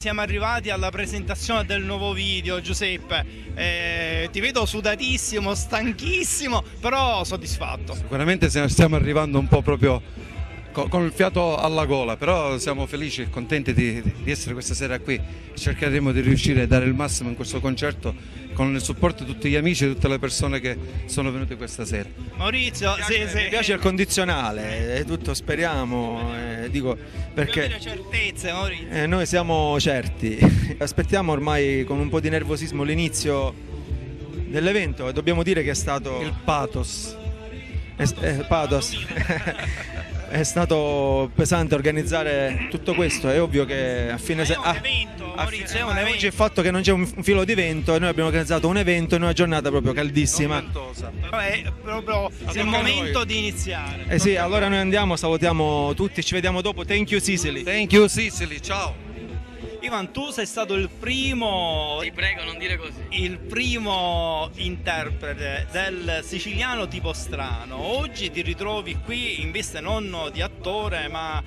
Siamo arrivati alla presentazione del nuovo video, Giuseppe. Ti vedo sudatissimo, stanchissimo, però soddisfatto. Sicuramente stiamo arrivando un po' proprio con il fiato alla gola, però siamo felici e contenti di essere questa sera qui. Cercheremo di riuscire a dare il massimo in questo concerto con il supporto di tutti gli amici e tutte le persone che sono venute questa sera. Maurizio, Mi piace il condizionale, è tutto, speriamo, dico, perché avere certezze, Maurizio. noi siamo certi. Aspettiamo ormai con un po' di nervosismo l'inizio dell'evento e dobbiamo dire che è stato Il pathos. pathos. È stato pesante organizzare tutto questo, è ovvio che a fine È un evento, Maurizio, è un evento. oggi il fatto che non c'è un filo di vento e noi abbiamo organizzato un evento in una giornata proprio caldissima. Però è proprio il momento di iniziare. Eh sì, allora noi andiamo, salutiamo tutti, ci vediamo dopo. Thank you Sicily. Thank you Sicily, ciao. Ivan, tu sei stato il primo, Ti prego, non dire così. il primo interprete del siciliano tipo strano. Oggi ti ritrovi qui in veste non di attore ma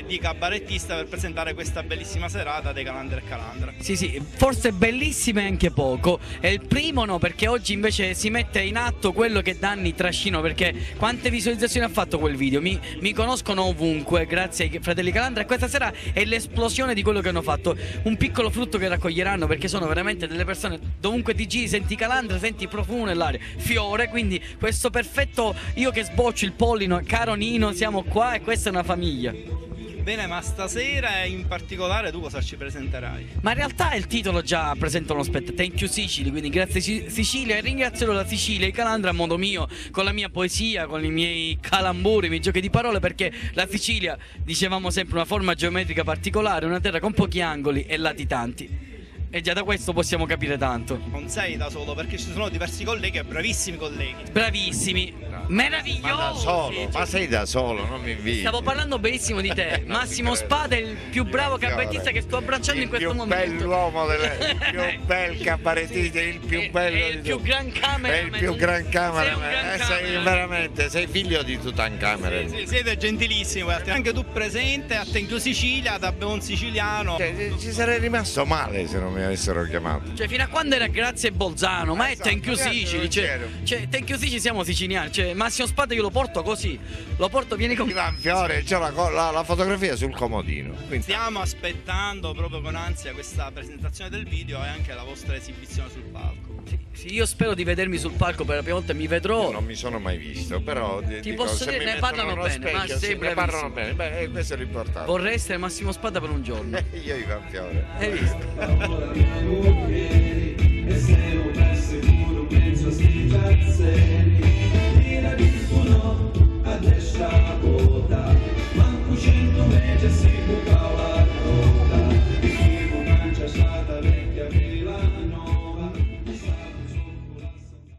di cabarettista per presentare questa bellissima serata dei Calandra e Calandra. Sì, forse bellissima e anche poco. È il primo no, perché oggi invece si mette in atto quello che da anni trascino, perché quante visualizzazioni ha fatto quel video? Mi conoscono ovunque grazie ai fratelli Calandra e questa sera è l'esplosione di quello che hanno fatto. Un piccolo frutto che raccoglieranno, perché sono veramente delle persone, dovunque ti giri senti Calandra, senti il profumo nell'aria, fiore, quindi questo perfetto, io che sboccio il pollino, caro Nino, siamo qua e questa è una famiglia. Bene, ma stasera in particolare tu cosa ci presenterai? Ma in realtà il titolo già presenta uno spettacolo, Thank you Sicily, quindi grazie Sicilia, e ringrazierò la Sicilia e i Calandra a modo mio, con la mia poesia, con i miei calamburi, i miei giochi di parole, perché la Sicilia, dicevamo sempre, una forma geometrica particolare, una terra con pochi angoli e lati tanti. E già da questo possiamo capire tanto. Non sei da solo perché ci sono diversi colleghi e bravissimi colleghi. Bravissimi, meravigliosi. Ma da solo, ma sei da solo, non mi inviti. Stavo parlando benissimo di te. Massimo Spada è il più bravo cabarettista che sto abbracciando in questo momento. Il più bell'uomo, il più bel cabarettista, il più bello è il più gran cameraman. È il più gran cameraman. Sei un gran Sei cameraman. veramente, sei figlio di Tutankhamon. Sì, siete gentilissimi, guarda. Anche tu presente a Thank you Sicilia, da buon siciliano. Ci sarei rimasto male se non mi avessero chiamato. Cioè fino a quando era Grazie Bolzano, ma è Esatto, Thank you Sicily, cioè Thank you Sicily siamo siciliani, cioè Massimo Spada io lo porto così, lo porto, vieni con Ivan Fiore, c'è la fotografia sul comodino. Quindi Stiamo aspettando proprio con ansia questa presentazione del video e anche la vostra esibizione sul palco. Sì, io spero di vedermi sul palco per la prima volta, mi vedrò. non mi sono mai visto, però Ti posso se dire, mi ne mettono parlano uno bene, specchio, ma sei sì, ne bravissimo. parlano bene. Beh, questo è l'importante. Vorrei essere Massimo Spada per un giorno. Io Ivan Fiore. Hai visto?